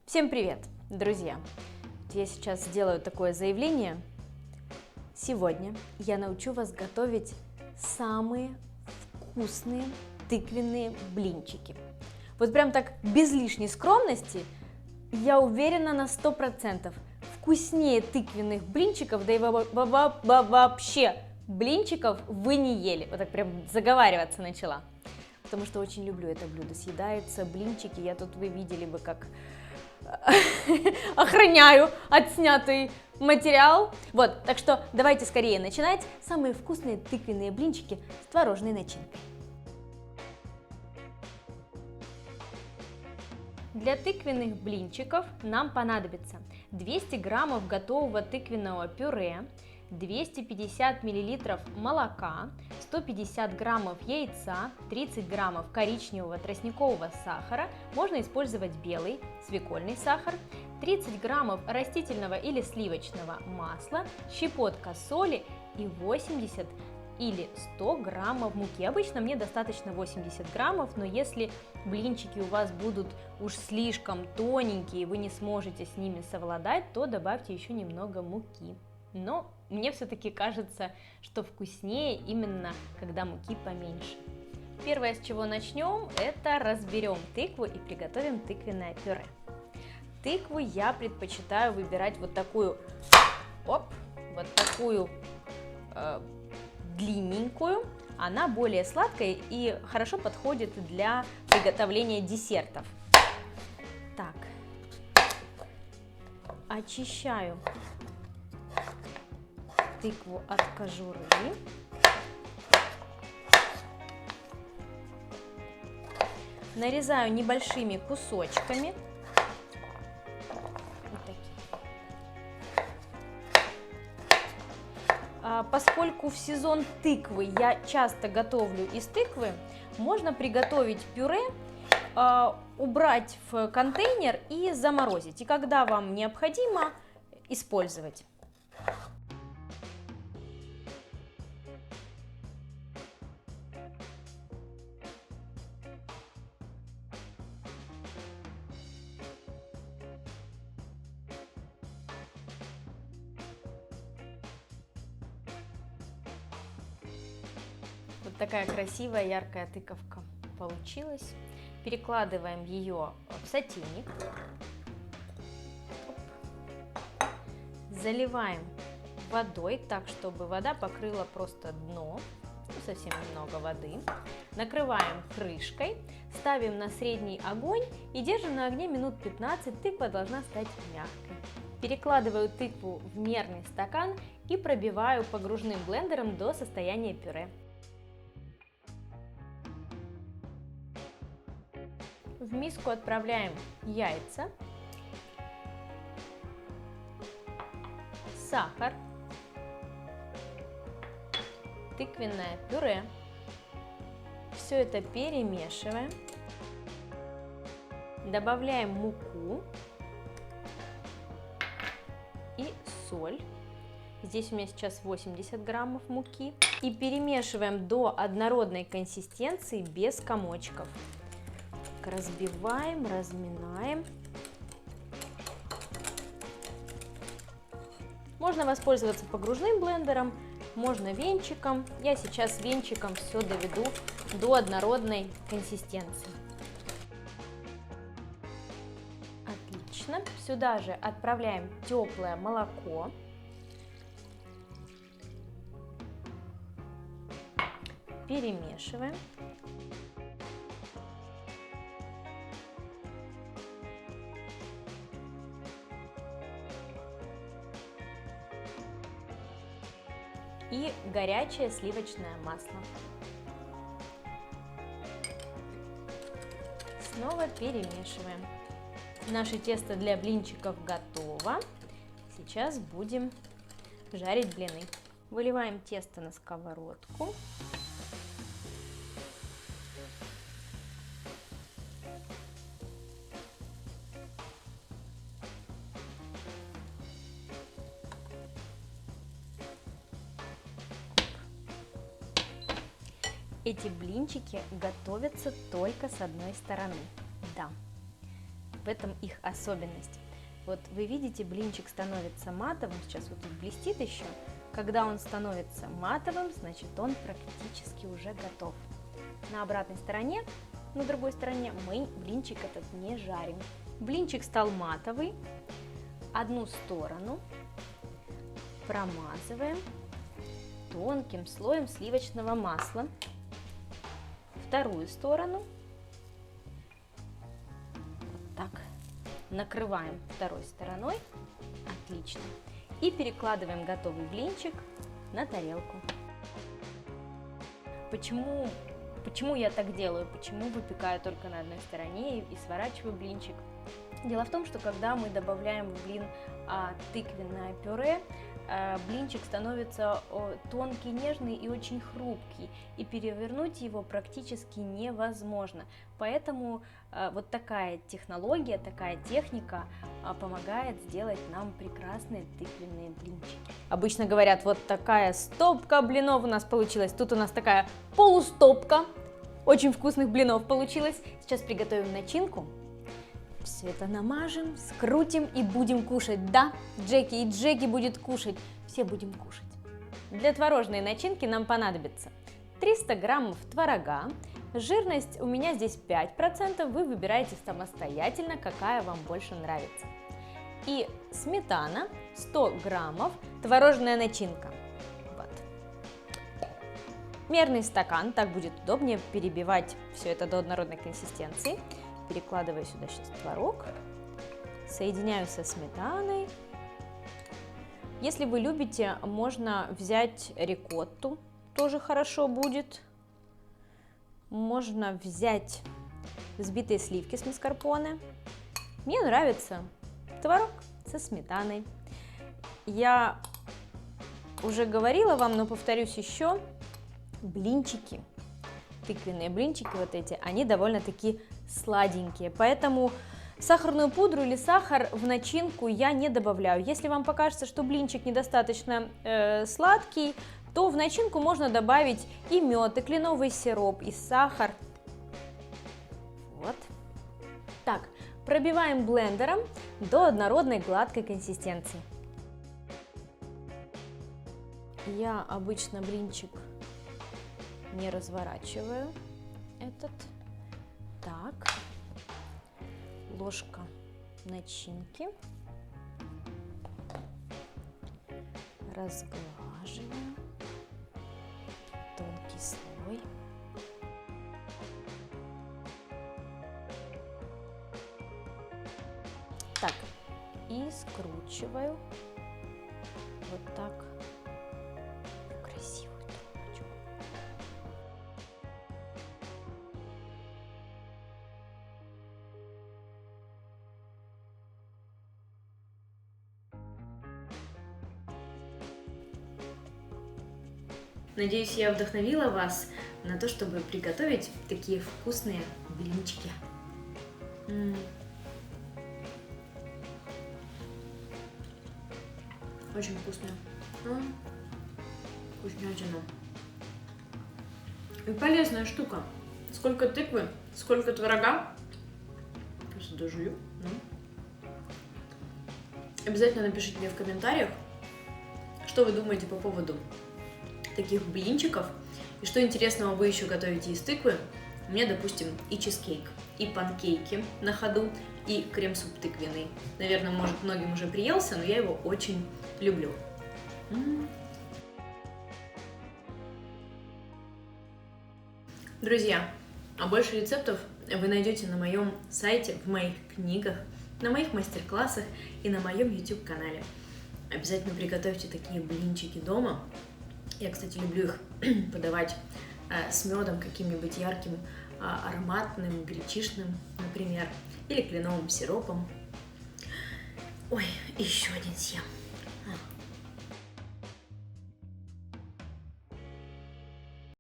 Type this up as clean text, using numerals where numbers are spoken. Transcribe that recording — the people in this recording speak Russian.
Всем привет, друзья! Я сейчас сделаю такое заявление. Сегодня я научу вас готовить самые вкусные тыквенные блинчики. Вот прям так, без лишней скромности, я уверена на 100%, вкуснее тыквенных блинчиков, да и вообще блинчиков вы не ели. Вот так прям заговариваться начала. Потому что очень люблю это блюдо. Съедаются блинчики, я тут, вы видели бы, как охраняю отснятый материал. Вот, так что давайте скорее начинать. Самые вкусные тыквенные блинчики с творожной начинкой. Для тыквенных блинчиков нам понадобится 200 граммов готового тыквенного пюре, 250 миллилитров молока, 150 граммов яйца, 30 граммов коричневого тростникового сахара, можно использовать белый, свекольный сахар, 30 граммов растительного или сливочного масла, щепотка соли и 80 или 100 граммов муки. Обычно мне достаточно 80 граммов, но если блинчики у вас будут уж слишком тоненькие, вы не сможете с ними совладать, то добавьте еще немного муки. Но мне все-таки кажется, что вкуснее именно, когда муки поменьше. Первое, с чего начнем, это разберем тыкву и приготовим тыквенное пюре. Тыкву я предпочитаю выбирать вот такую, длинненькую. Она более сладкая и хорошо подходит для приготовления десертов. Так, очищаю тыкву от кожуры. Нарезаю небольшими кусочками. Вот такие. Поскольку в сезон тыквы я часто готовлю из тыквы, можно приготовить пюре, убрать в контейнер и заморозить. И когда вам необходимо, использовать. Вот такая красивая яркая тыковка получилась. Перекладываем ее в сотейник. Заливаем водой так, чтобы вода покрыла просто дно, совсем немного воды. Накрываем крышкой, ставим на средний огонь и держим на огне минут 15, тыква должна стать мягкой. Перекладываю тыкву в мерный стакан и пробиваю погружным блендером до состояния пюре. В миску отправляем яйца, сахар, тыквенное пюре. Все это перемешиваем. Добавляем муку и соль. Здесь у меня сейчас 80 граммов муки. И перемешиваем до однородной консистенции без комочков. Разбиваем, разминаем. Можно воспользоваться погружным блендером, можно венчиком. Я сейчас венчиком все доведу до однородной консистенции. Отлично. Сюда же отправляем теплое молоко. Перемешиваем. И горячее сливочное масло. Снова перемешиваем. Наше тесто для блинчиков готово. Сейчас будем жарить блины. Выливаем тесто на сковородку. Эти блинчики готовятся только с одной стороны. Да. В этом их особенность. Вот вы видите, блинчик становится матовым, сейчас вот тут блестит еще. Когда он становится матовым, значит он практически уже готов. На обратной стороне, на другой стороне, мы блинчик этот не жарим. Блинчик стал матовый. Одну сторону промазываем тонким слоем сливочного масла. Вторую сторону вот так накрываем второй стороной. Отлично. И перекладываем готовый блинчик на тарелку. Почему я так делаю? Почему выпекаю только на одной стороне и сворачиваю блинчик? Дело в том, что когда мы добавляем в блин тыквенное пюре, блинчик становится тонкий, нежный и очень хрупкий, и перевернуть его практически невозможно. Поэтому вот такая технология, такая техника помогает сделать нам прекрасные тыквенные блинчики. Обычно говорят, вот такая стопка блинов у нас получилась. Тут у нас такая полустопка очень вкусных блинов получилась. Сейчас приготовим начинку. Все это намажем, скрутим и будем кушать. Да, Джеки и Джеки будет кушать. Все будем кушать. Для творожной начинки нам понадобится 300 граммов творога. Жирность у меня здесь 5%. Вы выбираете самостоятельно, какая вам больше нравится. И сметана 100 граммов. Творожная начинка. Вот. Мерный стакан. Так будет удобнее перебивать все это до однородной консистенции. Перекладываю сюда сейчас творог, соединяю со сметаной. Если вы любите, можно взять рикотту, тоже хорошо будет. Можно взять взбитые сливки с маскарпоне. Мне нравится творог со сметаной. Я уже говорила вам, но повторюсь еще, блинчики, тыквенные блинчики вот эти, они довольно-таки сладенькие, поэтому сахарную пудру или сахар в начинку я не добавляю. Если вам покажется, что блинчик недостаточно сладкий, то в начинку можно добавить и мед, и кленовый сироп, и сахар. Вот. Так, пробиваем блендером до однородной гладкой консистенции. Я обычно блинчик не разворачиваю этот. Так, ложка начинки, разглаживаем, тонкий слой. Так, и скручиваю вот так в красивую трубочку. Надеюсь, я вдохновила вас на то, чтобы приготовить такие вкусные блинчики. Очень вкусные. Вкуснятина. И полезная штука. Сколько тыквы, сколько творога. Просто дожую. Обязательно напишите мне в комментариях, что вы думаете по поводу таких блинчиков, и что интересного вы еще готовите из тыквы. У меня, допустим, и чизкейк, и панкейки на ходу, и крем-суп тыквенный. Наверное, может, многим уже приелся, но я его очень люблю. Друзья, а больше рецептов вы найдете на моем сайте, в моих книгах, на моих мастер-классах и на моем YouTube-канале. Обязательно приготовьте такие блинчики дома. Я, кстати, люблю их подавать с медом каким-нибудь ярким, ароматным, гречишным, например, или кленовым сиропом. Ой, еще один съем.